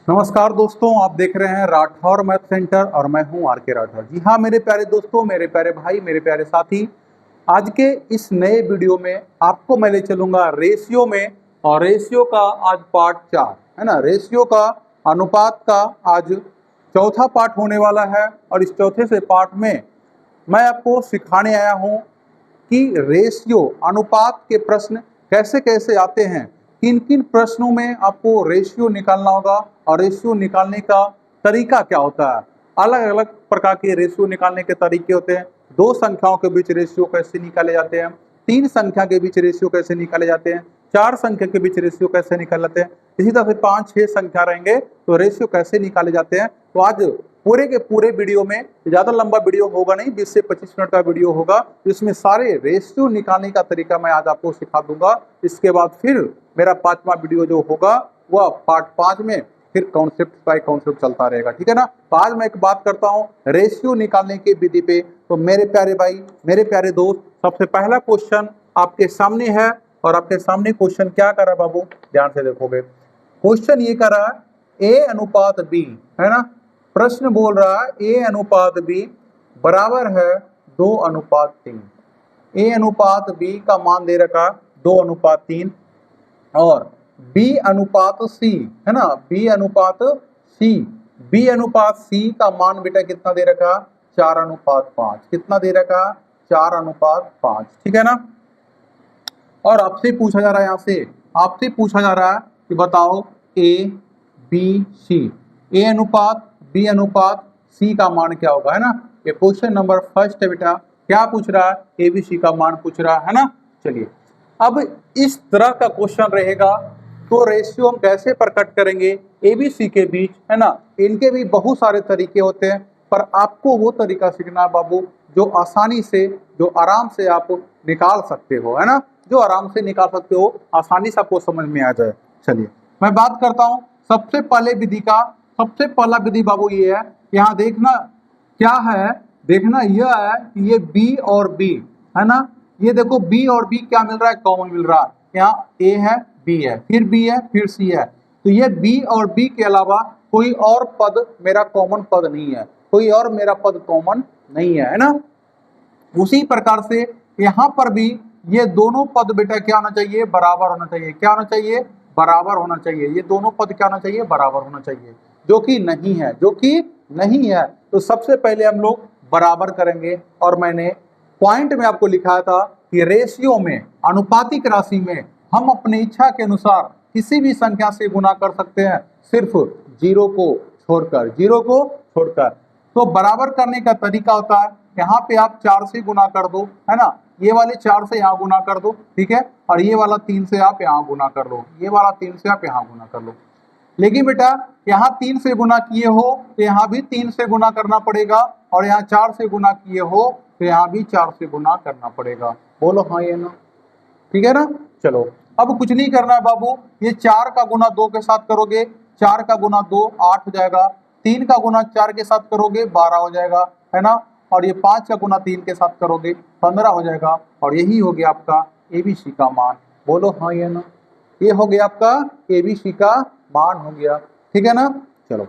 नमस्कार दोस्तों, आप देख रहे हैं राठौर मैथ सेंटर और मैं हूं आर के राठौर। जी हाँ मेरे प्यारे दोस्तों, मेरे प्यारे भाई, मेरे प्यारे साथी, आज के इस नए वीडियो में आपको मैं ले चलूंगा रेशियो में। और रेशियो का आज पार्ट 4 है ना। रेशियो का अनुपात का आज चौथा पार्ट होने वाला है। और इस चौथे से पार्ट में मैं आपको सिखाने आया हूँ कि रेशियो अनुपात के प्रश्न कैसे कैसे आते हैं, किन किन प्रश्नों में आपको रेशियो निकालना होगा और रेशियो निकालने का तरीका क्या होता है। अलग अलग प्रकार के रेशियो निकालने के तरीके होते हैं। दो संख्याओं के बीच रेशियो कैसे निकाले जाते हैं, तीन संख्या के बीच रेशियो कैसे निकाले जाते हैं, चार संख्या के बीच रेशियो कैसे निकालते हैं, इसी तरह से 5-6 संख्या रहेंगे तो रेशियो कैसे निकाले जाते हैं। तो आज पूरे के पूरे वीडियो में, ज़्यादा लंबा वीडियो होगा नहीं, 20 से 25 मिनट का वीडियो होगा, इसमें सारे रेशियो निकालने का तरीका मैं आज आपको सिखा दूंगा। इसके बाद फिर मेरा 5वां वीडियो जो होगा वह पार्ट 5 में फिर कॉन्सेप्ट बाय कॉन्सेप्ट चलता रहेगा, ठीक है ना। तो आज मैं एक बात करता हूँ रेशियो निकालने की विधि पे। तो मेरे प्यारे भाई, मेरे प्यारे दोस्त, सबसे पहला क्वेश्चन आपके सामने है। और आपके सामने क्वेश्चन क्या कर रहा है बाबू, ध्यान से देखोगे। क्वेश्चन ये कर रहा है ए अनुपात बी, है ना। प्रश्न बोल रहा है ए अनुपात बी बराबर है 2 अनुपात 3। ए अनुपात बी का मान दे रखा 2 अनुपात 3 और बी अनुपात सी, है ना, बी अनुपात सी। बी अनुपात सी का मान बेटा कितना दे रखा, 4 अनुपात 5। कितना दे रखा, 4 अनुपात 5, ठीक है ना। और आपसे पूछा जा रहा है, यहाँ से आपसे पूछा जा रहा है कि बताओ ए बी सी, ए अनुपात बी अनुपात सी का मान क्या होगा, है ना। ये क्वेश्चन नंबर फर्स्ट है बेटा। क्या पूछ रहा है, ए बी सी का मान पूछ रहा है ना। चलिए, अब इस तरह का क्वेश्चन रहेगा तो रेशियो हम कैसे प्रकट करेंगे ए बी सी के बीच, है ना। इनके भी बहुत सारे तरीके होते हैं, पर आपको वो तरीका सीखना है बाबू जो आसानी से, जो आराम से आप निकाल सकते हो, है ना। जो आराम से निकाल सकते हो, आसानी से आपको समझ में आ जाए। चलिए मैं बात करता हूँ सबसे पहले विधि का। सबसे पहला विधि बाबू ये है, यहाँ देखना क्या है, देखना यह है कि ये बी और बी, है ना। ये देखो बी और बी क्या मिल रहा है, कॉमन मिल रहा है। यहाँ ए है, बी है, फिर बी है, फिर सी है। तो ये बी और बी के अलावा कोई और पद मेरा कॉमन पद नहीं है, कोई और मेरा पद कॉमन नहीं है ना। उसी प्रकार से यहाँ पर भी ये दोनों पद बेटा क्या होना चाहिए, बराबर होना चाहिए। क्या होना चाहिए, बराबर होना चाहिए। ये दोनों पद क्या होना चाहिए, बराबर होना चाहिए, जो कि नहीं है, जो कि नहीं है। तो सबसे पहले हम लोग बराबर करेंगे। और मैंने पॉइंट में आपको लिखा था कि रेशियो में, अनुपातिक राशि में हम अपनी इच्छा के अनुसार किसी भी संख्या से गुना कर सकते हैं, सिर्फ जीरो को छोड़कर, जीरो को छोड़कर। तो बराबर करने का तरीका होता है, यहाँ पे आप 4 से गुना कर दो, है ना। ये वाले 4 से यहाँ गुना कर दो, ठीक है। और ये वाला 3 से आप यहाँ गुना कर लो, ये वाला 3 से आप यहाँ गुना कर लो। लेकिन बेटा यहाँ 3 से गुना किए हो तो यहाँ भी 3 से गुना करना पड़ेगा, और यहाँ 4 से गुना किए हो तो यहाँ भी 4 से गुना करना पड़ेगा। बोलो हाँ या ना, ठीक है ना। चलो अब कुछ नहीं करना है बाबू, ये 4 का गुना 2 के साथ करोगे, 4 का गुना 2 8 हो जाएगा, 3 का गुना 4 के साथ करोगे 12 हो जाएगा, है ना। और ये 5 का गुना 3 के साथ करोगे 15 हो जाएगा। और यही हो गया आपका एबीसी का मान। बोलो हाँ या ना, ये हो गया आपका एबीसी का मान हो गया, ठीक है ना। चलो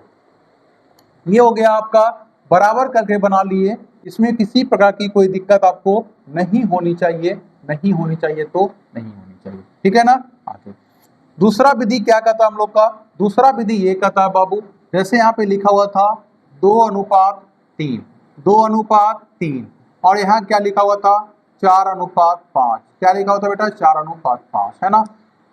ये हो गया आपका, बराबर करके बना लिए। इसमें किसी प्रकार की कोई दिक्कत आपको नहीं होनी चाहिए, नहीं होनी चाहिए तो नहीं होनी चाहिए, ठीक है ना। आगे दूसरा विधि क्या कहता है हम लोग का, दूसरा विधि ये कहता है बाबू, जैसे यहाँ पे लिखा हुआ था 2 अनुपात 3, 2 अनुपात 3, और यहाँ क्या लिखा हुआ था 4 अनुपात 5। क्या लिखा हुआ था बेटा, 4 अनुपात 5, है ना।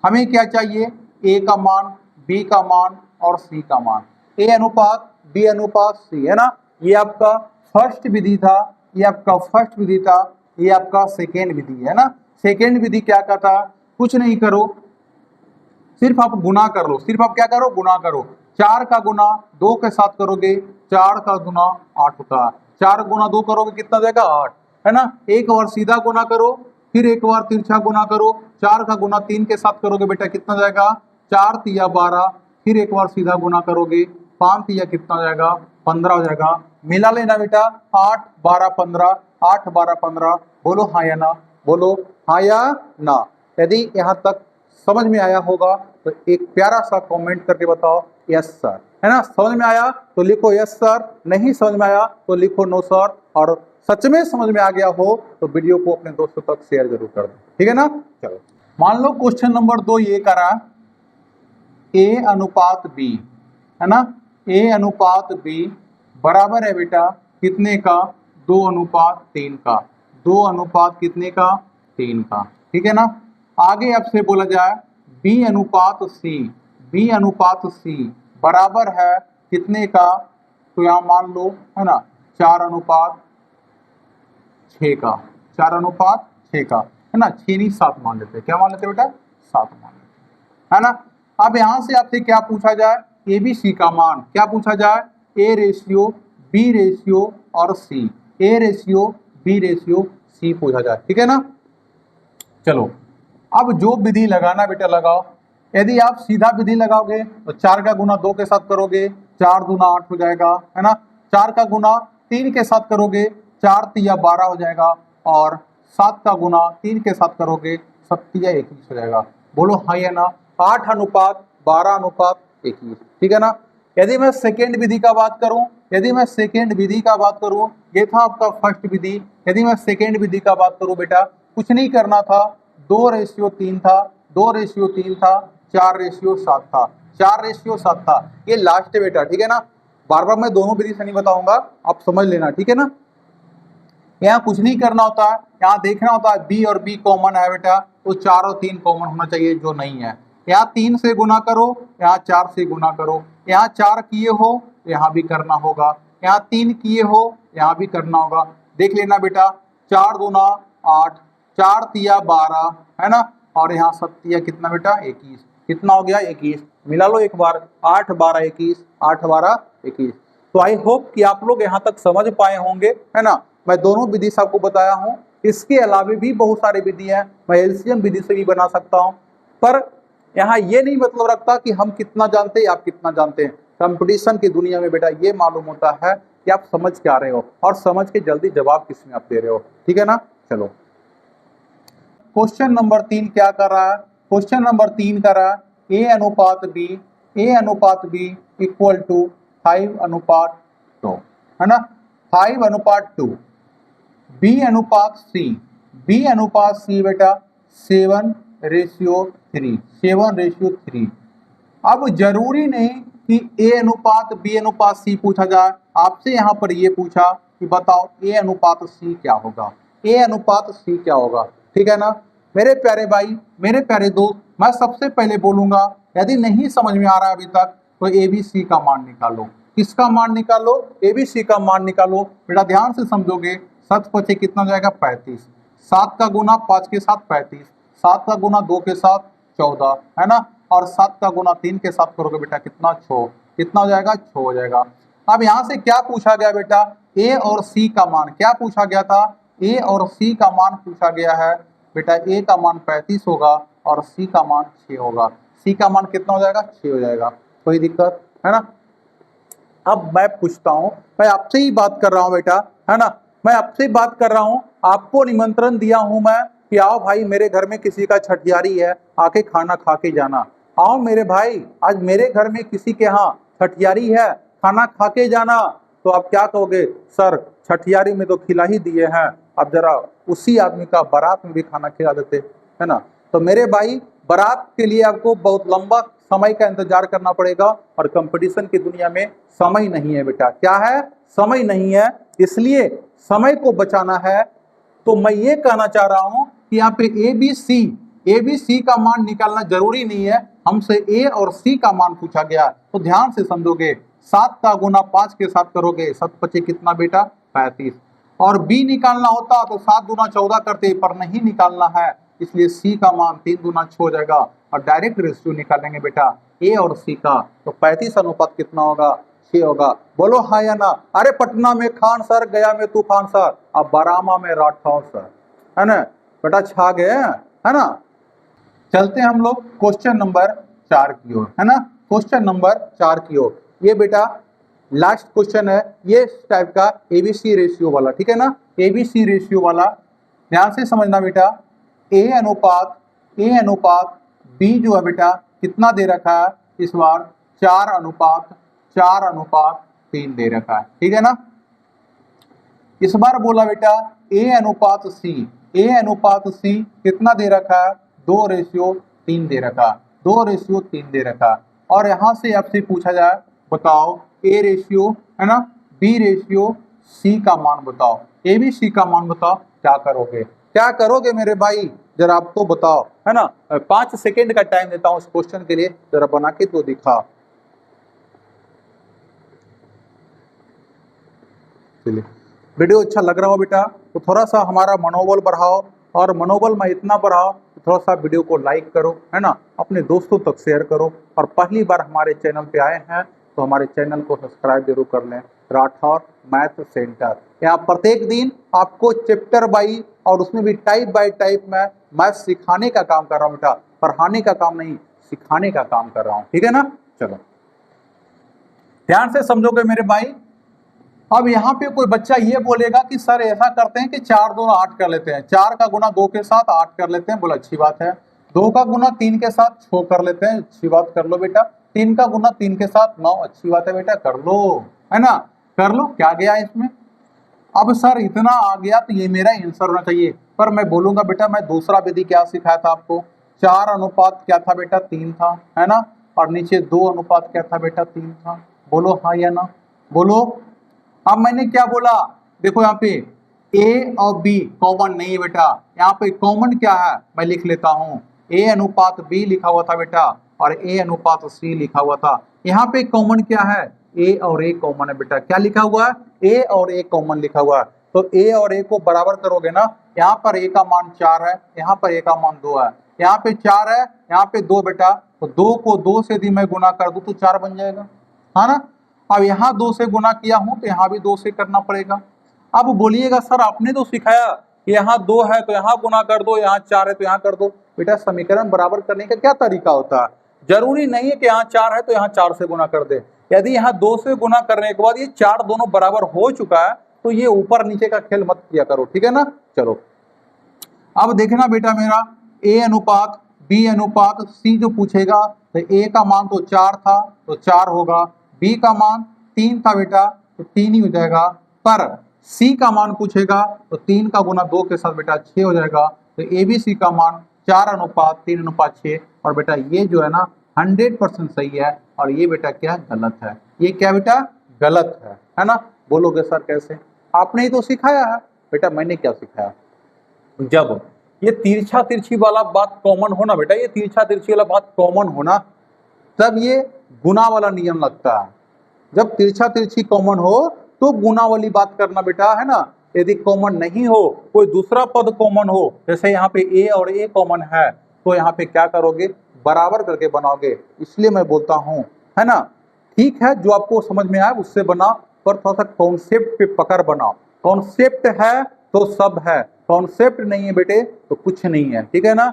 हमें क्या चाहिए, ए का मान, बी का मान और सी का मान। ए अनुपात बी अनुपात सी, है ना। ये आपका फर्स्ट विधि था, ये आपका फर्स्ट विधि था, ये आपका सेकेंड विधि है ना। सेकेंड विधि क्या कहता, कुछ नहीं करो, सिर्फ आप गुना कर लो, सिर्फ आप क्या करो, गुना करो। 4 का गुना 2 के साथ करोगे, 4 का गुना 8 होता है। 4 गुना 2 करोगे कितना जाएगा, 8, है ना। एक बार सीधा गुना करो, फिर एक बार तिरछा गुना करो। 4 का गुना 3 के साथ करोगे बेटा कितना जाएगा, 4 तिया 12, फिर एक बार सीधा गुना करोगे 5 तिया कितना जाएगा, 15 हो जाएगा। मिला लेना बेटा, 8 12 15, 8 12 15। बोलो हाँ या ना, बोलो हाँ या ना। यदि यहाँ तक समझ में आया होगा तो एक प्यारा सा कमेंट करके बताओ यस सर, है ना। समझ में आया तो लिखो यस सर, नहीं समझ में आया तो लिखो नो सर, और सच में समझ में आ गया हो तो वीडियो को अपने दोस्तों तक शेयर जरूर कर दो, ठीक है ना। चलो मान लो क्वेश्चन नंबर 2 ये करा ए अनुपात बी, है ना। ए अनुपात बी बराबर है बेटा कितने का, 2 अनुपात 3 का, 2 अनुपात कितने का, 3 का, ठीक है ना। आगे आपसे बोला जाए बी अनुपात सी, बी अनुपात सी बराबर है कितने का, तो यहाँ मान लो है ना 4 अनुपात 6 का, 4 अनुपात 6 का, है ना। 6 नहीं 7 मान लेते, क्या मान लेते बेटा, 7 मान लेते, है ना। अब यहाँ से आपसे क्या पूछा जाए, ए बी सी का मान क्या पूछा जाए, ए रेशियो बी रेशियो और C, A ratio B ratio C पूछा जाए, ठीक है ना। चलो अब जो विधि लगाना बेटा लगाओ। यदि आप सीधा विधि लगाओगे तो 4 का गुना 2 के साथ करोगे, 4 दूना 8 हो जाएगा, है ना। 4 का गुना 3 के साथ करोगे, 4 तिया 12 हो जाएगा, और 7 का गुना 3 के साथ करोगे, 7 तिया 21 हो जाएगा। बोलो हाँ या ना। 8 अनुपात 12 अनुपात 21, ठीक है ना। यदि मैं सेकेंड विधि का बात करूं, यदि मैं सेकेंड विधि का बात करूं, ये था आपका फर्स्ट विधि। यदि मैं सेकेंड विधि का बात करूं बेटा, कुछ नहीं करना था, 2:3 था, 2:3 था, 4:7 था, 4:7 था, ये लास्ट है बेटा, ठीक है ना। बार बार मैं दोनों विधि से नहीं बताऊंगा, आप समझ लेना, ठीक है ना। यहाँ कुछ नहीं करना होता है, यहाँ देखना होता है बी और बी कॉमन है बेटा, तो 4 और 3 कॉमन होना चाहिए, जो नहीं है। यहाँ 3 से गुना करो, यहाँ 4 से गुना करो, यहाँ 4 किए हो यहाँ भी करना होगा, यहाँ 3 किए हो यहाँ भी करना होगा। देख लेना बेटा, 4 दूना 8, 4 तिया 12, है ना, और यहाँ 7 तिया कितना बेटा 21, कितना हो गया 21, मिला लो एक बार, 8 12 21, 8 12 21। तो आई होप कि आप लोग यहाँ तक समझ पाए होंगे, है ना। मैं दोनों विधि से आपको बताया हूँ, इसके अलावा भी बहुत सारी विधि हैं, मैं एलसीएम विधि से भी बना सकता हूँ, पर यहाँ ये नहीं मतलब रखता कि हम कितना जानते हैं, आप कितना जानते हैं। कंपटीशन की दुनिया में बेटा ये मालूम होता है कि आप समझ के आ रहे हो, और समझ के जल्दी जवाब किसमें आप दे रहे हो, ठीक है ना। चलो क्वेश्चन नंबर 3 क्या कर रहा है, क्वेश्चन नंबर 3 कर रहा है ए अनुपात बी, ए अनुपात बी इक्वल टू 5 अनुपात 2, है ना, 5 अनुपात 2। बी अनुपात सी, बी अनुपात सी बेटा 7:3, 7:3। अब जरूरी नहीं कि ए अनुपात बी अनुपात सी पूछा जाए, आपसे यहाँ पर ये पूछा कि बताओ ए अनुपात सी क्या होगा, ए अनुपात सी क्या होगा, ठीक है ना। मेरे प्यारे भाई, मेरे प्यारे दोस्त, मैं सबसे पहले बोलूंगा यदि नहीं समझ में आ रहा अभी तक तो ए बी सी का मान निकालो। किसका मान निकालो, ए बी सी का मान निकालो बेटा, ध्यान से समझोगे। 7 पचे कितना हो जाएगा 35, 7 का गुना 5 के साथ 35, 7 का गुना 2 के साथ 14, है ना, और 7 का गुना 3 के साथ करोगे बेटा कितना 6, कितना हो जाएगा 6 हो जाएगा। अब यहाँ से क्या पूछा गया बेटा, ए और सी का मान क्या पूछा गया था, ए और सी का मान पूछा गया है बेटा। ए का मान 35 होगा और सी का मान 6 होगा, सी का मान कितना हो जाएगा 6 हो जाएगा, कोई दिक्कत है ना। अब मैं पूछता हूँ, मैं आपसे ही बात कर रहा हूँ बेटा, है ना, मैं आपसे बात कर रहा हूँ, आपको निमंत्रण दिया हूँ मैं कि आओ भाई मेरे घर में किसी का छठियारी है, आके खाना खा के जाना। आओ मेरे भाई, आज मेरे घर में किसी के यहाँ छठियारी है, खाना खा के जाना। तो आप क्या कहोगे, सर छठियारी में तो खिला ही दिए हैं, अब जरा उसी आदमी का बारात में भी खाना खिला देते, है ना। तो मेरे भाई बारात के लिए आपको बहुत लंबा समय का इंतजार करना पड़ेगा, और कंपटीशन की दुनिया में समय नहीं है बेटा, क्या है, समय नहीं है, इसलिए समय को बचाना है। तो मैं ये कहना चाह रहा हूं कि यहाँ पे ए बी सी का मान निकालना जरूरी नहीं है, हमसे ए और सी का मान पूछा गया, तो ध्यान से समझोगे। 7 का गुना 5 के साथ करोगे, 7 पचे कितना बेटा 35, और बी निकालना होता तो 7 दूना 14 करते, पर नहीं निकालना है, इसलिए सी का मान 3 दूना 6 हो जाएगा, और डायरेक्ट रेशियो निकालेंगे बेटा ए और सी का, तो 35 अनुपात कितना होगा 6 होगा। बोलो हाँ या ना। अरे पटना में खान सर, गया में तूफान सर, अब बरामा में राठौर सर, है ना बेटा, छा गए, है ना। चलते हैं हम लोग क्वेश्चन नंबर 4 की ओर, है ना, क्वेश्चन नंबर 4 की ओर। ये बेटा लास्ट क्वेश्चन है, ये टाइप का एबीसी रेशियो वाला, ठीक है ना, एबीसी रेशियो वाला। ध्यान से समझना बेटा, ए अनुपात बी जो है बेटा कितना दे रखा है इस बार 4:3 दे रखा है, ठीक है ना। इस बार बोला बेटा ए अनुपात सी कितना दे रखा है 2:3 दे रखा, 2:3 दे रखा। और यहां से आपसे पूछा जाए बताओ ए रेशियो है ना बी रेशियो सी का मान बताओ, ए बी सी का मान बताओ, क्या करोगे मेरे भाई जरा आप तो बताओ, है ना। 5 सेकेंड का टाइम देता हूं इस क्वेश्चन के लिए, जरा बना के तो दिखा। चलिए वीडियो अच्छा लग रहा हो बेटा तो थोड़ा सा हमारा मनोबल बढ़ाओ, और मनोबल में इतना बढ़ाओ तो थोड़ा सा वीडियो को लाइक करो, है ना, अपने दोस्तों तक शेयर करो। और पहली बार हमारे चैनल पे आए हैं तो हमारे चैनल को सब्सक्राइब जरूर कर लें, राठौर मैथ सेंटर। यहाँ प्रत्येक दिन आपको चैप्टर बाई और उसमें भी टाइप बाय टाइप में मैथ सिखाने का काम कर रहा हूँ बेटा, पढ़ाने का काम नहीं सिखाने का काम कर रहा हूँ, ठीक है ना। चलो ध्यान से समझोगे मेरे भाई। अब यहाँ पे कोई बच्चा ये बोलेगा कि सर ऐसा करते हैं कि 4 2 8 कर लेते हैं, 4 का गुना 2 के साथ 8 कर लेते हैं, बोला अच्छी बात है। 2 का गुना 3 के साथ 6 कर लेते हैं, अच्छी बात, कर लो बेटा। 3 का गुना 3 के साथ 9, अच्छी बात है बेटा, कर लो, है ना, कर लो, क्या गया इसमें। अब सर इतना आ गया तो ये मेरा आंसर होना चाहिए, पर मैं बोलूंगा बेटा मैं दूसरा विधि क्या सिखाया था आपको, 4 अनुपात क्या था बेटा 3 था, है ना, और नीचे 2 अनुपात क्या था बेटा 3 था, बोलो हाँ या ना, बोलो। अब मैंने क्या बोला, देखो यहाँ पे ए और बी कॉमन नहीं है बेटा, यहाँ पे कॉमन क्या है मैं लिख लेता हूँ, ए अनुपात बी लिखा हुआ था बेटा और ए अनुपात सी लिखा हुआ था। यहाँ पे कॉमन क्या है, ए और ए कॉमन है बेटा, क्या लिखा हुआ है, ए और ए कॉमन लिखा हुआ है। तो ए और ए को बराबर करोगे ना, यहाँ पर ए का मान 4 है, यहाँ पर ए का मान 2 है, यहाँ पे 4 है, यहाँ पे 2 बेटा, तो 2 को 2 से यदि मैं गुना कर दूं तो 4 बन जाएगा, है ना। अब यहाँ 2 से गुना किया हूं तो यहाँ भी 2 से करना पड़ेगा। अब बोलिएगा सर आपने तो सिखाया कि यहाँ 2 है तो यहाँ गुना कर दो, यहाँ 4 है तो यहाँ कर दो। बेटा समीकरण बराबर करने का क्या तरीका होता है, जरूरी नहीं है कि यहाँ 4 है तो यहाँ 4 से गुना कर दे। यदि यहाँ 2 से गुना करने के बाद ये 4 दोनों बराबर हो चुका है तो ये ऊपर नीचे का खेल मत किया करो, ठीक है ना। चलो अब देखना बेटा मेरा ए अनुपात बी अनुपात सी जो पूछेगा तो ए का मान तो 4 था तो 4 होगा, बी का मान 3 था बेटा तो 3 ही हो जाएगा, पर सी का मान पूछेगा तो 3 का गुना 2 के साथ बेटा 6 हो जाएगा। तो ए बी सी का मान 4:3:6, और बेटा ये जो है ना 100% सही है, और ये बेटा क्या गलत है, ये क्या बेटा गलत है ना। बोलोगे सर कैसे, आपने ही तो सिखाया है बेटा, मैंने क्या सिखाया, जब ये तिरछा तिरछी वाला बात कॉमन होना बेटा, ये तिरछा तिरछी वाला बात कॉमन होना तब ये गुना वाला नियम लगता है। जब तिरछा तिरछी कॉमन हो तो गुना वाली बात करना बेटा, है ना। यदि कॉमन नहीं हो, कोई दूसरा पद कॉमन हो, जैसे यहाँ पे ए और ए कॉमन है, तो यहाँ पे क्या करोगे बराबर करके बनाओगे। इसलिए मैं बोलता हूँ, है ना, ठीक है जो आपको समझ में आए उससे बना, पर थोड़ा सा कॉन्सेप्ट पे पकड़ बनाओ। कॉन्सेप्ट है तो सब है, कॉन्सेप्ट नहीं है बेटे तो कुछ नहीं है, ठीक है ना।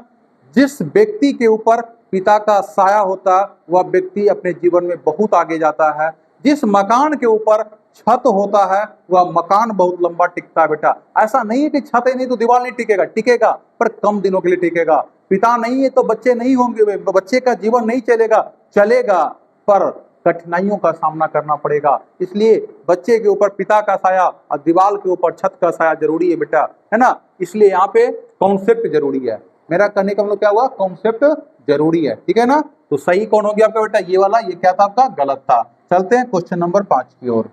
जिस व्यक्ति के ऊपर पिता का साया होता है वह व्यक्ति अपने जीवन में बहुत आगे जाता है। जिस मकान के ऊपर छत होता है वह मकान बहुत लंबा टिकता है बेटा। ऐसा नहीं है कि छत ही नहीं तो दीवार नहीं टिकेगा, टिकेगा पर कम दिनों के लिए टिकेगा। पिता नहीं है तो बच्चे नहीं होंगे, बच्चे का जीवन नहीं चलेगा, चलेगा पर कठिनाइयों का सामना करना पड़ेगा। इसलिए बच्चे के ऊपर पिता का साया और दीवार के ऊपर छत का साया जरूरी है बेटा, है ना। इसलिए यहाँ पे कॉन्सेप्ट जरूरी है। मेरा कहने का मतलब क्या हुआ, कॉन्सेप्ट जरूरी है, ठीक है ना। तो सही कौन हो गया आपका बेटा, ये वाला, ये क्या था आपका गलत था। चलते हैं क्वेश्चन नंबर 5 की ओर।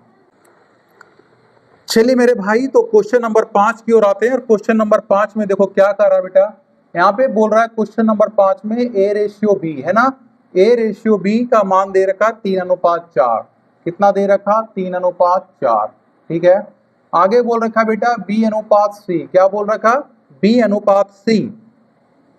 चलिए मेरे भाई तो क्वेश्चन नंबर 5 की ओर आते हैं, और क्वेश्चन नंबर 5 में देखो क्या कर रहा है बेटा, यहाँ पे बोल रहा है क्वेश्चन नंबर 5 में ए रेशियो बी, है ना, ए रेशियो बी का मान दे रखा 3:4, कितना दे रखा 3:4, ठीक है। आगे बोल रखा बेटा बी अनुपात सी, क्या बोल रखा बी अनुपात सी,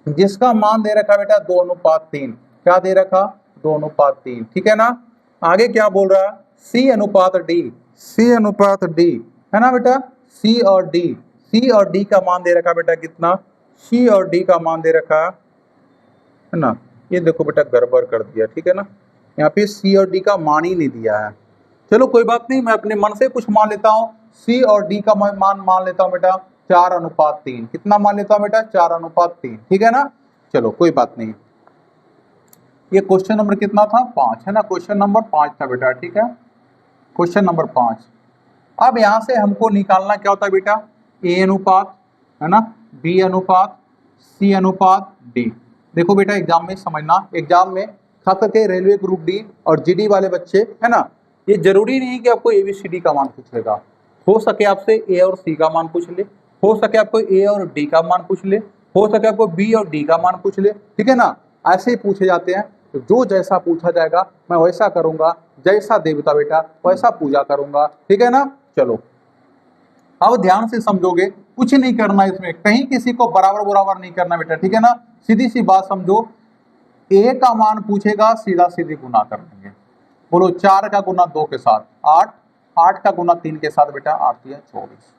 जिसका मान दे रखा बेटा 2:3, क्या दे रखा 2:3, ठीक है ना। आगे क्या बोल रहा है सी अनुपात डी, सी अनुपात डी, है ना बेटा, सी और डी, सी और डी का मान दे रखा बेटा कितना, सी और डी का मान दे रखा है ना। ये देखो बेटा गड़बड़ कर दिया, ठीक है ना, यहाँ पे सी और डी का मान ही नहीं दिया है। चलो कोई बात नहीं, मैं अपने मन से कुछ मान लेता हूँ। सी और डी का मान मान लेता हूँ बेटा 4:3, कितना मान लेता हूँ बेटा 4:3, ठीक है ना। चलो कोई बात नहीं, ये क्वेश्चन नंबर कितना था 5 है ना, क्वेश्चन नंबर 5 था बेटा, ठीक है, क्वेश्चन नंबर 5। अब यहाँ से हमको निकालना क्या होता है बेटा, ए अनुपात है ना, बी अनुपात, सी अनुपात, डी। देखो बेटा एग्जाम में समझना, एग्जाम में खास करके रेलवे ग्रुप डी और जीडी वाले बच्चे है ना, ये जरूरी नहीं कि आपको एबीसीडी का मान पूछेगा, हो सके आपसे ए और सी का मान पूछ ले, हो सके आपको ए और डी का मान पूछ ले, हो सके आपको बी और डी का मान पूछ ले, ठीक है ना, ऐसे ही पूछे जाते हैं। तो जो जैसा पूछा जाएगा मैं वैसा करूंगा, जैसा देवता बेटा वैसा पूजा करूंगा, ठीक है ना। चलो अब ध्यान से समझोगे, कुछ नहीं करना इसमें, कहीं किसी को बराबर बराबर नहीं करना बेटा, ठीक है ना। सीधी सी बात समझो, ए का मान पूछेगा सीधा सीधी गुना कर देंगे। बोलो 4 का गुना 2 के साथ 8, 8 का गुना 3 के साथ बेटा 8 या 24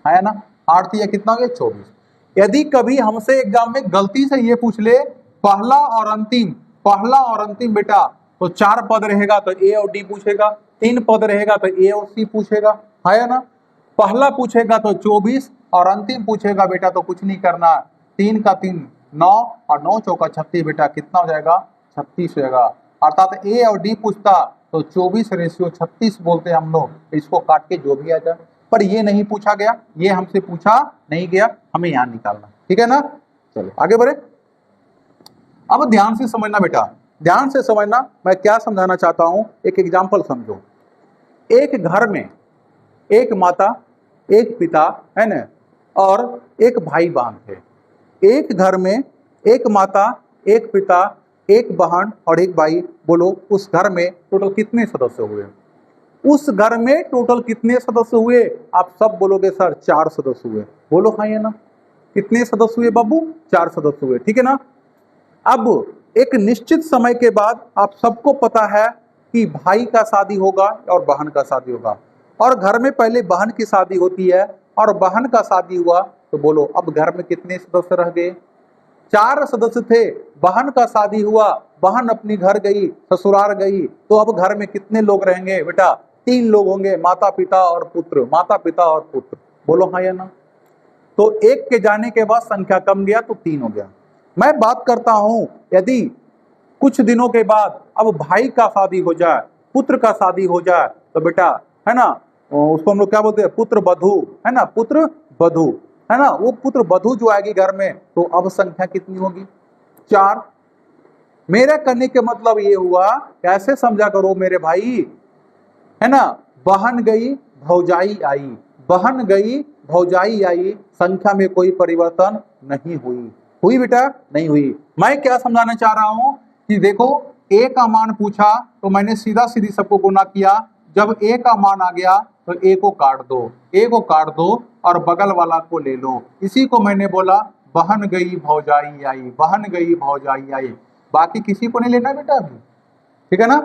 है ना, 8 या कितना हो गया 24। यदि कभी हमसे एग्जाम में गलती से ये पूछ ले पहला और अंतिम बेटा, तो 4 पद रहेगा तो ए और डी पूछेगा, 3 पद रहेगा तो ए और सी पूछेगा, है ना। पहला पूछेगा तो 24 और अंतिम पूछेगा बेटा तो कुछ नहीं करना, 3 का 3 9 और 9 चौका 36 बेटा कितना हो जाएगा 36 हो जाएगा। अर्थात ए और डी पूछता तो 24:36 बोलते हम लोग, इसको काट के जो भी आ जाए, पर ये नहीं पूछा गया, ये हमसे पूछा नहीं गया, हमें यहाँ निकालना, ठीक है ना। चलो आगे बढ़े। अब ध्यान से समझना बेटा, ध्यान से समझना, मैं क्या समझाना चाहता हूं, एक एग्जाम्पल समझो। एक घर में एक माता, एक पिता है ना, और एक भाई बहन थे। एक घर में एक माता, एक पिता, एक बहन और एक भाई। बोलो उस घर में टोटल कितने सदस्य हुए? उस घर में टोटल कितने सदस्य हुए? आप सब बोलोगे सर 4 सदस्य हुए। बोलो हाँ या ना, कितने सदस्य हुए बाबू? 4 सदस्य हुए, ठीक है ना। अब एक निश्चित समय के बाद आप सबको पता है कि भाई का शादी होगा और बहन का शादी होगा, और घर में पहले बहन की शादी होती है और बहन का शादी हुआ, तो बोलो अब घर में कितने सदस्य रह गए? 4 सदस्य थे, बहन का शादी हुआ, बहन अपनी घर गई, ससुराल गई, तो अब घर में कितने लोग रहेंगे बेटा? 3 लोग होंगे, माता पिता और पुत्र, माता पिता और पुत्र। बोलो हाँ या ना। तो एक के जाने के बाद संख्या कम गया तो 3 हो गया। मैं बात करता हूं यदि कुछ दिनों के बाद अब भाई का शादी हो जाए, पुत्र का शादी हो जाए, तो बेटा है ना, उसको हम लोग क्या बोलते हैं? पुत्र वधू, है ना, पुत्र वधू, है ना। वो पुत्र वधू जो आएगी घर में, तो अब संख्या कितनी होगी? 4। मेरा करने के मतलब ये हुआ, कैसे समझा करो मेरे भाई, है ना, बहन गई भौजाई आई, बहन गई भौजाई आई, संख्या में कोई परिवर्तन नहीं हुई। हुई बेटा? नहीं हुई। मैं क्या समझाना चाह रहा हूं कि देखो ए का मान पूछा तो मैंने सीधा सीधी सबको गुना किया, जब ए का मान आ गया तो ए को काट दो, ए को काट दो और बगल वाला को ले लो। इसी को मैंने बोला बहन गई भौजाई आई, बहन गई भौजाई आई, बाकी किसी को नहीं लेना बेटा अभी, ठीक है ना।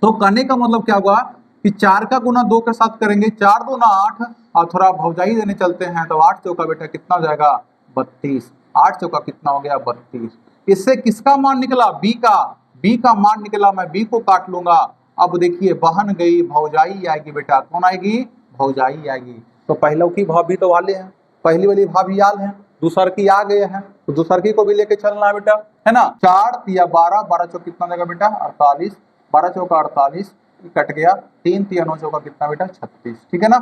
तो कहने का मतलब क्या हुआ कि 4 का गुना 2 के साथ करेंगे, 4 2 ना 8, और थोड़ा भौजाई देने चलते हैं तो 8 चौका बेटा कितना हो जाएगा? 32। 8 चौका कितना हो गया? 32। इससे किसका मान निकला? बी का, बी का मान निकला, मैं बी को काट लूंगा। अब देखिए बहन गई भौजाई आएगी बेटा, कौन आएगी? भौजाई आएगी। तो पहलों की भाभी तो वाले हैं, पहली वाली भाभी आल है, दूसर की आ गए हैं, तो दूसर की को भी लेके चलना है बेटा, है ना। 4 या 12, 12 चौक कितना देगा बेटा? 48, 12 चौका 48, कट गया। 3 3 9 चौका कितना बेटा? 36, ठीक है ना।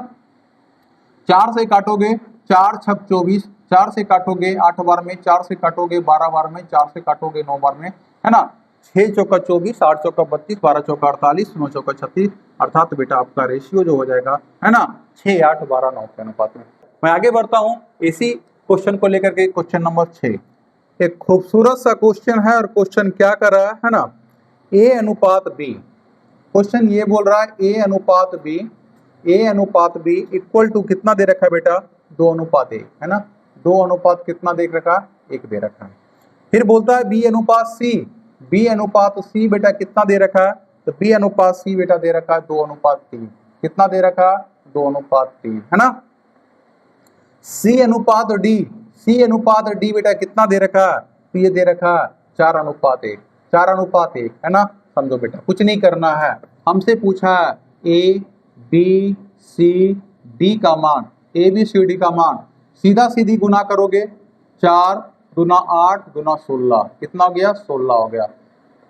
4 से काटोगे 4 छक 24, 4 से काटोगे 8 बार में, 4 से काटोगे 12 बार में, 4 से काटोगे 9 बार में, है ना। 6 चौका 24, 8 चौका 32, 12 चौका 48, 9 चौका 36, अर्थात बेटा आपका रेशियो जो हो जाएगा, है ना, 6 8 12 9 के अनुपात में। मैं आगे बढ़ता हूँ इसी क्वेश्चन को लेकर के, क्वेश्चन नंबर 6। एक खूबसूरत सा क्वेश्चन है, और क्वेश्चन क्या कर रहा है ना, ए अनुपात बी। क्वेश्चन ये बोल रहा है ए अनुपात बी, ए अनुपात बी इक्वल टू कितना दे रखा है बेटा? 2 अनुपात 1, है ना। 2 अनुपात कितना दे रखा है? 1 दे रखा है। फिर बोलता है बी अनुपात सी, बी अनुपात सी बेटा कितना दे रखा है? तो बी अनुपात सी बेटा दे रखा है 2 अनुपात 3। कितना दे रखा है? 2 अनुपात 3, है ना। सी अनुपात डी, सी अनुपात डी बेटा कितना दे रखा है? तो ये दे रखा है 4 अनुपात 1, 4 अनुपात 1, है ना। समझो बेटा कुछ नहीं करना है, हमसे पूछा है ए बी सी डी का मान, ए बी सी डी का मान, सीधा सीधी गुना करोगे, 4 दूना 8 दूना 16, कितना हो गया? 16 हो गया।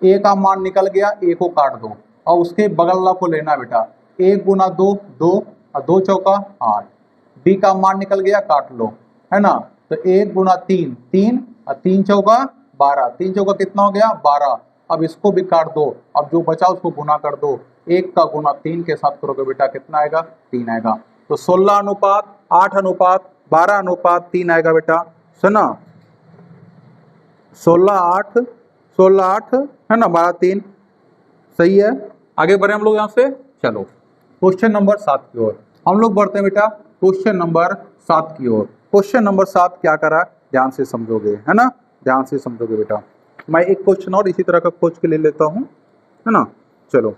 ए का मान निकल गया, ए को काट दो और उसके बगल वाला को लेना बेटा। 1 गुना 2 2 और 2 चौका 8। बी का मान निकल गया, काट लो, है ना। तो 1 गुना 3 3 और 3 चौका 12। 3 चौका कितना हो गया 12। अब इसको भी काट दो, अब जो बचा उसको गुना कर दो। 1 का गुना 3 के साथ करोगे बेटा कितना आएगा 3 आएगा। तो 16 अनुपात 8 अनुपात 12 अनुपात 3 आएगा बेटा, सुना। 16 8 है ना, 12 3 सही है। आगे बढ़े हम लोग यहाँ से, चलो क्वेश्चन नंबर 7 की ओर हम लोग बढ़ते हैं बेटा। क्वेश्चन नंबर 7 की ओर। क्वेश्चन नंबर 7 क्या करा, ध्यान से समझोगे, है ना, ध्यान से समझोगे बेटा। मैं एक क्वेश्चन और इसी तरह का खोज के ले लेता हूँ, है ना। चलो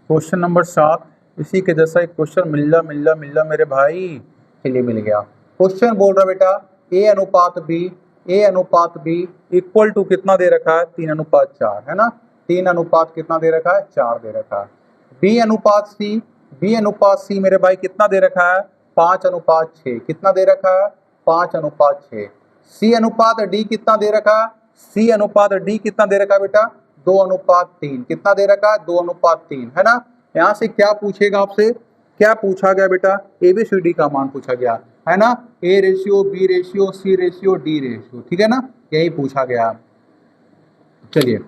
क्वेश्चन नंबर 7 इसी के जैसा एक क्वेश्चन मिल जा मेरे भाई, चलिए मिल गया। क्वेश्चन बोल रहा बेटा ए अनुपात बी इक्वल टू कितना दे रखा है 3 अनुपात 4, है ना। 3 अनुपात कितना दे रखा है 4 दे रखा है। बी अनुपात सी मेरे भाई कितना दे रखा है 5 अनुपात 6, कितना दे रखा है 5 अनुपात 6। सी अनुपात डी कितना दे रखा है, सी अनुपात डी कितना दे रखा है बेटा 2 अनुपात 3, कितना दे रखा है 2 अनुपात 3, है ना। यहाँ से क्या पूछेगा आपसे, क्या पूछा गया बेटा ABCD का मान पूछा गया, है ना। A ratio, B ratio, C ratio, D ratio, ठीक है ना, यही पूछा गया। चलिए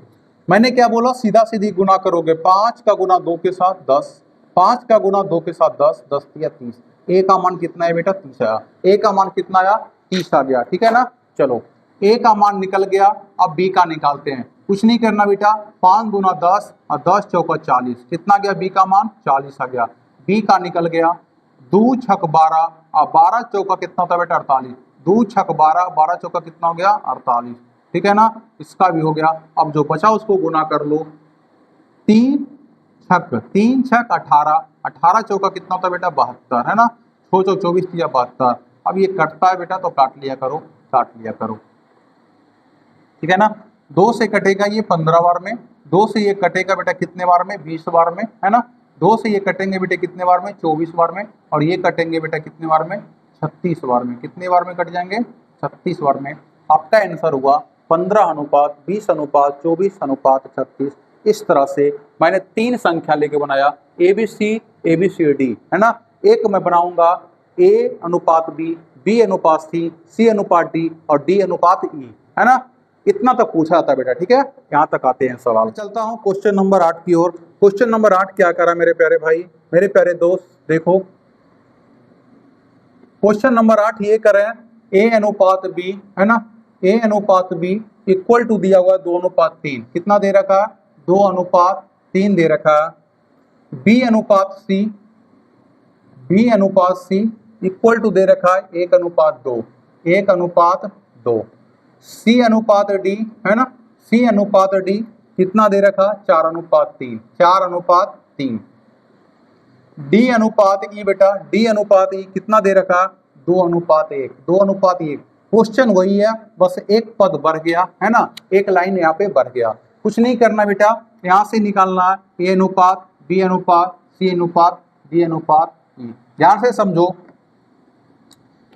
मैंने क्या बोला, सीधा सीधी गुना करोगे। 5 का गुना 2 के साथ 10, 5 का गुना 2 के साथ 10, 10 या 30। A का मान कितना है बेटा 30 आया। A का मान कितना आया 30 आ गया, ठीक है ना। चलो A का मान निकल गया, अब B का निकालते हैं। कुछ नहीं करना बेटा, 5 गुना 10 और 10 चौका 40, कितना गया B का मान 40 आ गया। B का निकल गया 2 छक 12 और 12 चौका कितना होता है बेटा 48। 2 छक 12, 12 चौका कितना हो गया 48, ठीक है ना। इसका भी हो गया। अब जो बचा उसको गुना कर लो। 3 छक 18, 18 चौका कितना होता है बेटा 72, है ना। 6 चौक 24 या 72। अब ये कटता है बेटा तो काट लिया करो, ठीक है ना। 2 से कटेगा ये 15 बार में, 2 से ये कटेगा बेटा कितने बार में 20 बार में, है ना। 2 से ये कटेंगे बेटे कितने बार में 24 बार में, और ये कटेंगे बेटा कितने बार में 36 बार में। कितने बार में कट जाएंगे 36 बार में। आपका आंसर हुआ 15 अनुपात 20 अनुपात 24 अनुपात 36। इस तरह से मैंने 3 संख्या लेके बनाया ABCD, है ना। एक मैं बनाऊंगा A अनुपात B अनुपात C अनुपात D और D अनुपात E, है ना। इतना तक पूछा था बेटा, ठीक है। यहाँ तक आते हैं सवाल। चलता हूँ क्वेश्चन नंबर 8 की ओर। क्वेश्चन नंबर 8 क्या करा मेरे प्यारे भाई, मेरे प्यारे दोस्त, देखो क्वेश्चन नंबर 8 ये करें A अनुपात B, है ना। A अनुपात B इक्वल टू दिया हुआ 2 अनुपात 3, कितना दे रखा है 2 अनुपात 3 दे रखा है। B अनुपात C इक्वल टू दे रखा है 1 अनुपात 2। C अनुपात D, है ना, C अनुपात D कितना दे रखा 4 अनुपात 3। D अनुपात E बेटा, D अनुपात E कितना दे रखा 2 अनुपात 1। क्वेश्चन वही है, बस एक पद बढ़ गया, है ना, एक लाइन यहाँ पे बढ़ गया। कुछ नहीं करना बेटा, यहाँ से निकालना है A अनुपात B अनुपात C अनुपात D अनुपात E। ध्यान से समझो,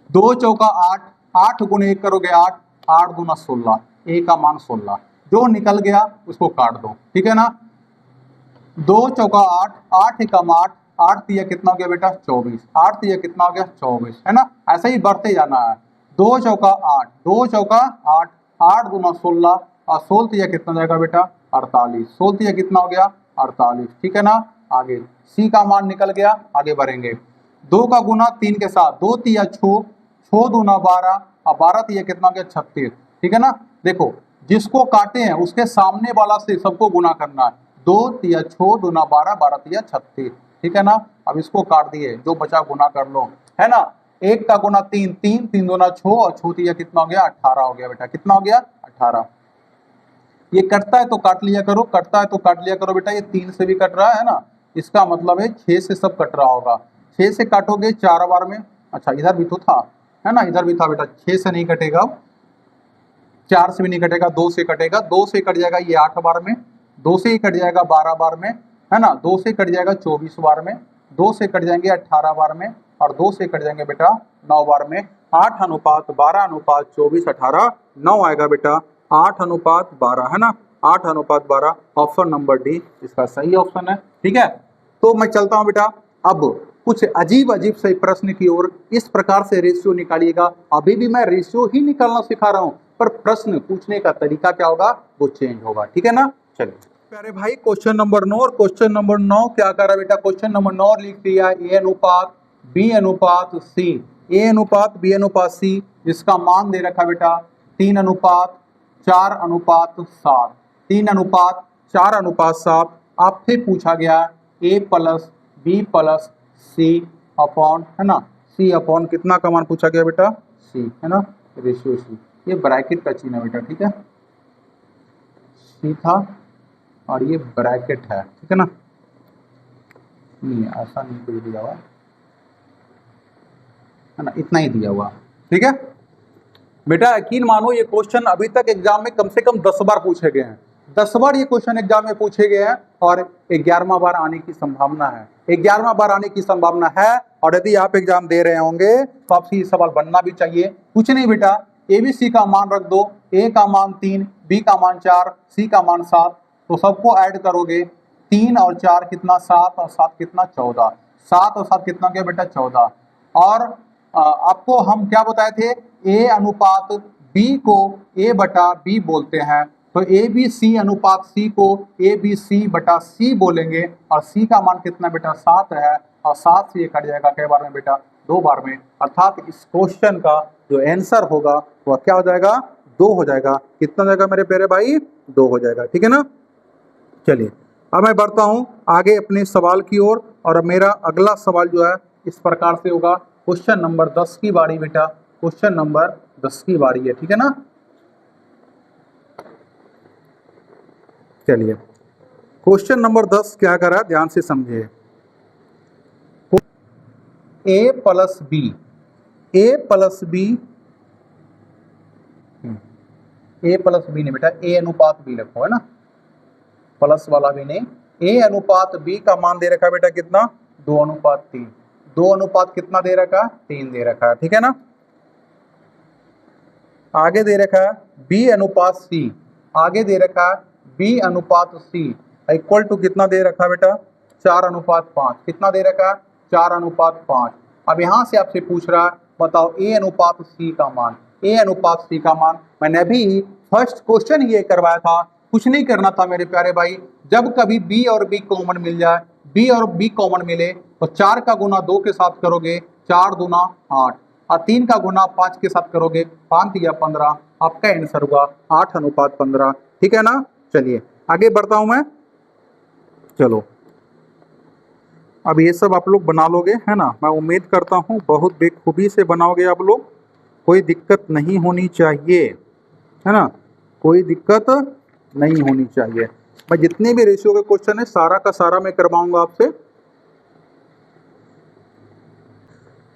2 चौका 8, 8 गुने 1 करोगे 8, 8 गुना 16, A का मान 16, जो निकल गया उसको काट दो, ठीक है ना। 2 चौका 8, 8 एकम 8, 8 तिया कितना हो गया बेटा 24, 8 तिया कितना हो गया 24, है ना। ऐसे ही बढ़ते जाना है। 2 चौका 8, 2 चौका 8, 8 गुना 16 और 16 तिया कितना जाएगा बेटा 48, 16 तिया कितना हो गया 48, ठीक है ना। आगे C का मान निकल गया, आगे बढ़ेंगे। 2 का गुना 3 के साथ, 2 तिया 6, 6 दूना 12 और 12 तिया कितना हो गया 36, ठीक है ना। देखो जिसको काटे हैं उसके सामने वाला से सबको गुना करना है। 2 तिया 6 दूना 12, 12 तिया 36, ठीक है ना। अब इसको काट दिए, जो बचा गुना कर लो, है ना। 1 का गुना 3, 3 दूना 6 और 6 तिया कितना हो गया 18 हो गया बेटा, कितना हो गया 18। ये कटता है तो काट लिया करो, बेटा ये 3 से भी कट रहा है ना, इसका मतलब है 6 से सब कट रहा होगा। 6 से काटोगे 4 बार में, अच्छा इधर भी तो था, है ना, इधर भी था बेटा। 6 से नहीं कटेगा, 4 से भी नहीं कटेगा, 2 से कटेगा। 2 से कट जाएगा ये 8 बार में, 2 से ही कट जाएगा 12 बार में, है ना। 2 से कट जाएगा 24 बार में, 2 से कट जाएंगे 18 बार में, और 2 से कट जाएंगे बेटा 9 बार में। 8 अनुपात 12 अनुपात 24 18 9 आएगा बेटा 8:12 है ना, 8:12, ऑप्शन नंबर डी इसका सही ऑप्शन है। ठीक है, तो मैं चलता हूं बेटा अब कुछ अजीब अजीब से प्रश्न की ओर। इस प्रकार से रेशियो निकालिएगा। अभी भी मैं रेशियो ही निकालना सिखा रहा हूं, पर प्रश्न पूछने का तरीका क्या होगा वो चेंज होगा। ठीक है ना, चलिए प्यारे भाई क्वेश्चन नंबर 9, और क्वेश्चन नंबर 9 क्या कर रहा है बेटा, क्वेश्चन नंबर 9 लिख दिया ए अनुपात बी अनुपात सी, ए अनुपात बी अनुपात सी, जिसका मान दे रखा बेटा 3:4:7, 3:4:7। आपसे पूछा गया ए प्लस बी प्लस सी अपॉन, है ना, सी अपॉन कितना का मान पूछा गया बेटा, सी, है ना, रेशियो सी। ये ब्रैकेट का चिन्ह है बेटा। ठीक है, सी था और ये ब्रैकेट है। ठीक है ना, नहीं ऐसा नहीं कुछ दिया हुआ है ना, इतना ही दिया हुआ। ठीक है बेटा, यकीन मानो ये क्वेश्चन अभी तक एग्जाम में कम से कम 10 बार पूछे गए हैं। 10 बार ये क्वेश्चन एग्जाम में पूछे गए हैं और 11वां बार आने की संभावना है। 11वां बार आने की संभावना है। और यदि आप एग्जाम दे रहे होंगे तो आपसे ये सवाल बनना भी चाहिए। कुछ नहीं बेटा, एबीसी का मान रख दो, ए का मान 3, बी का मान 4, सी का मान 7, तो सबको ऐड करोगे 3 और 4 कितना 7 और 7 कितना 14, 7 और 7 कितना क्या बेटा 14। और आपको हम क्या बताए थे, ए अनुपात बी को ए बटा बी बोलते हैं, तो ए बी सी अनुपात सी को ए बी सी बटा सी बोलेंगे। और सी का मान कितना बेटा 7 है, और 7 से ये कट जाएगा कई बार में बेटा 2 बार में, अर्थात इस क्वेश्चन का जो आंसर होगा वह क्या हो जाएगा 2 हो जाएगा। कितना जाएगा मेरे प्यारे भाई 2 हो जाएगा। ठीक है ना, चलिए अब मैं बढ़ता हूँ आगे अपने सवाल की ओर। और मेरा अगला सवाल जो है इस प्रकार से होगा, क्वेश्चन नंबर 10 की बारी बेटा, क्वेश्चन नंबर 10 की बारी है। ठीक है ना, चलिए क्वेश्चन नंबर 10 क्या करा ध्यान से समझिए। ए प्लस बी, ए प्लस बी, ए प्लस बी नहीं बेटा, ए अनुपात बी रखो, है ना, प्लस वाला भी नहीं। ए अनुपात बी का मान दे रखा है बेटा कितना 2:3, 2 अनुपात कितना दे रखा है 3 दे रखा है। ठीक है ना, आगे दे रखा है बी अनुपात सी, आगे दे रखा है बी अनुपात सी इक्वल टू कितना दे रखा है बेटा 4:5, कितना दे रखा है 4:5। अब यहाँ से आपसे पूछ रहा है बताओ ए अनुपात सी का मान, ए अनुपात सी का मान। मैंने अभी फर्स्ट क्वेश्चन ये करवाया था, कुछ नहीं करना था मेरे प्यारे भाई। जब कभी बी और बी कॉमन मिल जाए, बी और बी कॉमन मिले तो 4 का गुना 2 के साथ करोगे 4 दूना 8, और 3 का गुना 5 के साथ करोगे 5 या 15, आपका आंसर हुआ 8:15। ठीक है ना, चलिए आगे बढ़ता हूं मैं। चलो अब ये सब आप लोग बना लोगे, है ना, मैं उम्मीद करता हूँ बहुत बेखूबी से बनाओगे आप लोग, कोई दिक्कत नहीं होनी चाहिए, है ना, कोई दिक्कत नहीं होनी चाहिए। मैं जितने भी रेशियो के क्वेश्चन है सारा का सारा मैं करवाऊंगा आपसे।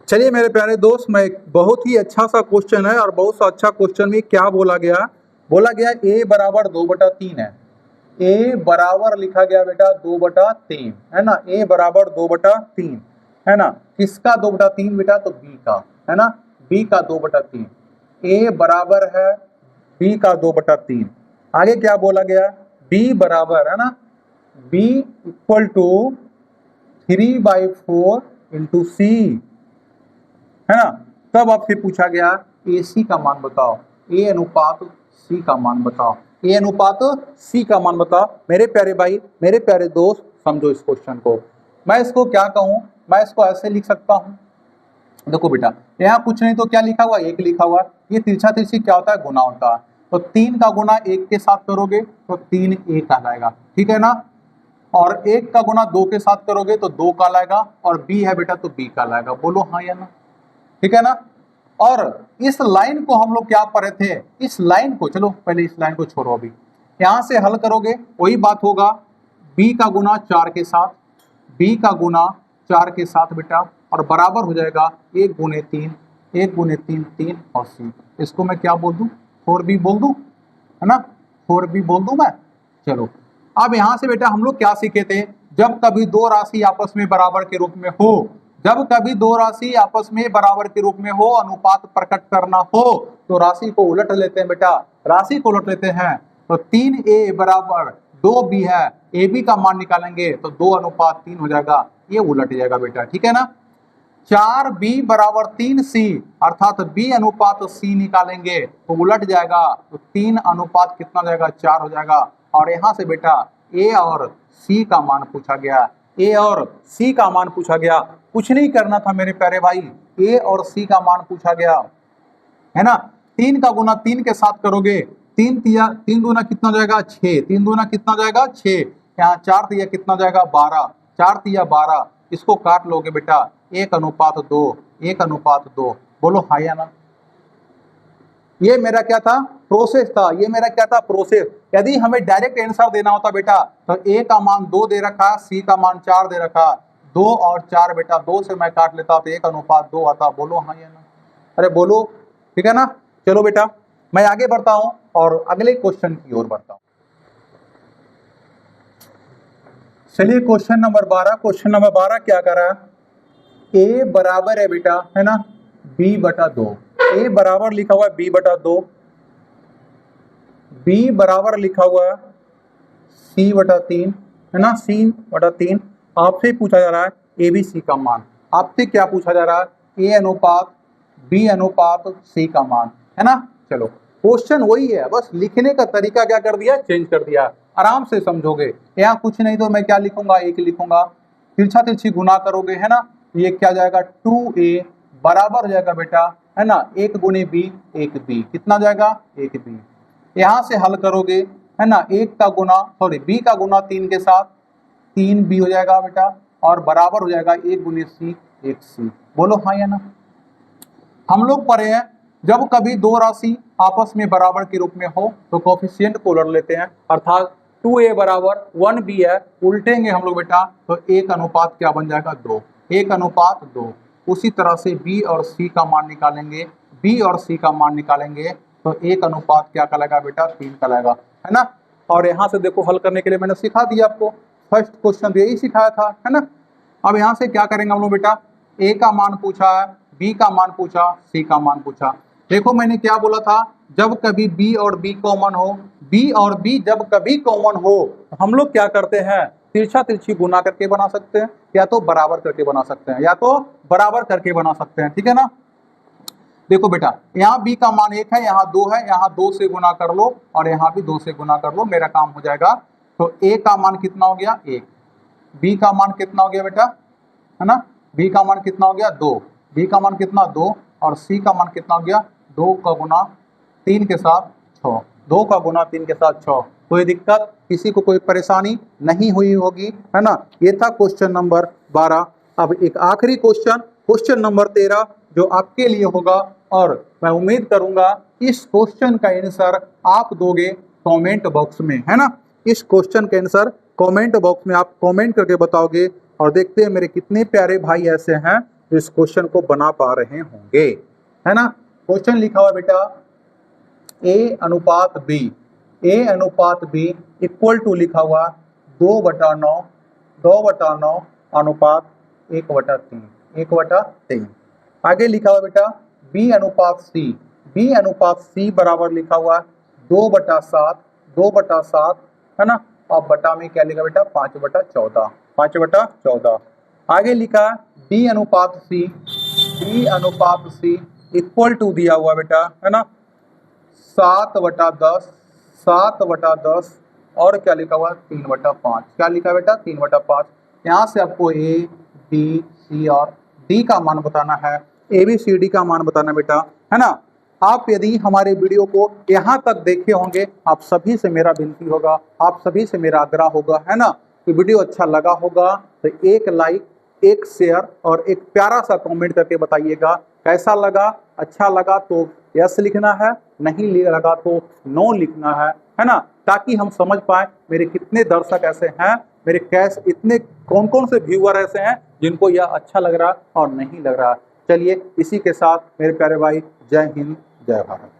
चलिए मेरे प्यारे दोस्त, मैं बहुत ही अच्छा सा क्वेश्चन है और बहुत सा अच्छा क्वेश्चन में क्या बोला गया a बराबर 2/3 है, a बराबर लिखा गया बेटा 2/3, है ना, a बराबर 2/3, है ना, किसका 2/3 बेटा, तो b का, है ना, b का 2/3, a बराबर है b का 2/3। आगे क्या बोला गया, b बराबर, है ना, b इक्वल टू 3/4 इंटू सी, है ना। तब आपसे पूछा गया ए सी का मान बताओ, ए अनुपात सी का मान बताओ, ए अनुपात सी का मान बताओ। मेरे प्यारे भाई, मेरे प्यारे दोस्त, समझो इस क्वेश्चन को। मैं इसको क्या कहूँ, मैं इसको ऐसे लिख सकता हूँ, देखो बेटा यहाँ कुछ नहीं तो क्या लिखा हुआ 1 लिखा हुआ, ये तिरछा तिरछी क्या होता है गुना होता है, तो 3 का गुना 1 के साथ करोगे तो 3a कहलाएगा। ठीक है ना, और 1 का गुना 2 के साथ करोगे तो 2 कहलाएगा, और b है बेटा तो b कहलाएगा। बोलो हाँ या ना, ठीक है ना। और इस लाइन को हम लोग क्या पढ़े थे, इस लाइन को, चलो पहले इस लाइन को छोड़ो, अभी यहां से हल करोगे वही बात होगा, b का गुना 4 के साथ, b का गुना 4 के साथ बेटा, और बराबर हो जाएगा 1 गुने 3, 1 गुने 3 3 और c। इसको मैं क्या बोल दूं, 4b बोल दूं, है ना, 4b बोल दूं मैं। चलो अब यहां से बेटा हम लोग क्या सीखे थे, जब कभी दो राशि आपस में बराबर के रूप में हो, जब कभी दो राशि आपस में बराबर के रूप में हो, अनुपात प्रकट करना हो, तो राशि को उलट लेते हैं बेटा, राशि को उलट लेते हैं। तो 3a बराबर 2b है, ab का मान निकालेंगे तो 2:3 हो जाएगा, ये उलट जाएगा बेटा, ठीक है ना। 4b बराबर 3c अर्थात b अनुपात c निकालेंगे तो उलट जाएगा, तो 3 अनुपात कितना हो जाएगा, 4 हो जाएगा। और यहाँ से बेटा a और c का मान पूछा गया, a और c का मान पूछा गया, कुछ नहीं करना था मेरे प्यारे भाई, a और c का मान पूछा गया है ना। 3 का गुना 3 के साथ करोगे, 3 दूना कितना जाएगा 6, 3 दूना कितना जाएगा 6, यहाँ 4 तिया कितना जाएगा 12, 4 तिया 12, इसको काट लोगे बेटा 1:2, 1:2, बोलो हाँ या ना। ये मेरा क्या था, प्रोसेस था, ये मेरा क्या था, प्रोसेस। यदि हमें डायरेक्ट आंसर देना होता बेटा तो a का मान 2 दे रखा, c का मान 4 दे रखा, 2 और 4 बेटा 2 से मैं काट लेता तो 1:2 आता, बोलो हाँ या ना। अरे बोलो, ठीक है ना। चलो बेटा मैं आगे बढ़ता हूं और अगले क्वेश्चन की ओर बढ़ता हूं। चलिए क्वेश्चन नंबर 12, क्वेश्चन नंबर 12 क्या कर रहा है, a बराबर है बेटा, है ना, b/2, a बराबर लिखा हुआ है b/2, b बराबर लिखा हुआ है c/3, है ना, c/3। आपसे पूछा जा रहा है abc का मान, आपसे क्या पूछा जा रहा है, a अनुपात b अनुपात c का मान, है ना। चलो क्वेश्चन वही है, बस लिखने का तरीका क्या कर दिया, चेंज कर दिया, आराम से समझोगे। यहाँ कुछ नहीं तो मैं क्या लिखूंगा, 1 लिखूंगा, तिरछा तिरछी गुना करोगे, है ना, ये क्या जाएगा 2a बराबर हो जाएगा बेटा, है ना, 1 गुने b 1b, कितना जाएगा 1b। यहाँ से हल करोगे, है ना, 1 का गुना b का गुना 3 के साथ 3b हो जाएगा बेटा, और बराबर हो जाएगा 1 गुने c 1c, बोलो हाँ या ना। हम लोग पढ़े हैं जब कभी दो राशि आपस में बराबर के रूप में हो तो कोफिशिएंट को उलट लेते हैं, अर्थात 2a बराबर 1b है, उल्टेंगे हम लोग बेटा तो 1 अनुपात क्या बन जाएगा 2, 1:2। उसी तरह से b और c का मान निकालेंगे, b और c का मान निकालेंगे तो 1 अनुपात क्या कहलाएगा बेटा 3 कहलाएगा, है ना। और यहाँ से देखो हल करने के लिए मैंने सिखा दिया आपको, फर्स्ट क्वेश्चन तो यही सिखाया था, है ना। अब यहाँ से क्या करेंगे हम लोग बेटा, a का मान पूछा है, b का मान पूछा, c का मान पूछा। देखो मैंने क्या बोला था, जब कभी b और b कॉमन हो, b और b जब कभी कॉमन हो तो हम लोग क्या करते हैं, तिरछा तिरछी गुना करके बना सकते हैं, या तो बराबर करके बना सकते हैं, या तो बराबर करके बना सकते हैं, ठीक है ना। देखो बेटा यहाँ b का मान 1 है, यहाँ 2 है, यहाँ 2 से गुना कर लो और यहाँ भी 2 से गुना कर लो, मेरा काम हो जाएगा। तो a का मान कितना हो गया 1, b का मान कितना हो गया बेटा, है ना, b का मान कितना हो गया 2, b का मान कितना 2, और c का मान कितना हो गया 2 का गुना 3 के साथ 6, 2 का गुना 3 के साथ 6। कोई दिक्कत, किसी को कोई परेशानी नहीं हुई होगी, है ना। ये था क्वेश्चन नंबर 12। अब एक आखिरी क्वेश्चन, क्वेश्चन नंबर 13 जो आपके लिए होगा, और मैं उम्मीद करूंगा इस क्वेश्चन का आंसर आप दोगे कमेंट बॉक्स में, है ना। इस क्वेश्चन का आंसर कमेंट बॉक्स में आप कमेंट करके बताओगे, और देखते हैं मेरे कितने प्यारे भाई ऐसे हैं जो इस क्वेश्चन को बना पा रहे होंगे, है ना। क्वेश्चन लिखा हुआ बेटा a अनुपात b, a अनुपात b इक्वल टू लिखा हुआ 2/9, 2/9 अनुपात 1/3, 1/3। आगे लिखा हुआ बेटा b अनुपात c, b अनुपात c बराबर लिखा हुआ 2/7, 2/7, है ना, और बटा में क्या लिखा बेटा 5/14, 5/14। आगे लिखा d अनुपात c, d अनुपात c इक्वल टू दिया हुआ बेटा, है ना, 7/10, 7/10, और क्या लिखा हुआ 3/5, क्या लिखा बेटा 3/5। यहाँ से आपको a b c और d का मान बताना है, a b c d का मान बताना बेटा, है ना। आप यदि हमारे वीडियो को यहाँ तक देखे होंगे, आप सभी से मेरा विनती होगा, आप सभी से मेरा आग्रह होगा, है ना, कि वीडियो अच्छा लगा होगा तो एक लाइक, एक शेयर और एक प्यारा सा कमेंट करके बताइएगा कैसा लगा। अच्छा लगा तो यस लिखना है, नहीं लगा तो नो लिखना है ना, ताकि हम समझ पाए मेरे कितने दर्शक ऐसे हैं, मेरे इतने कौन कौन से व्यूअर ऐसे हैं जिनको यह अच्छा लग रहा और नहीं लग रहा। चलिए इसी के साथ मेरे प्यारे भाई, जय हिंद, जय भारत।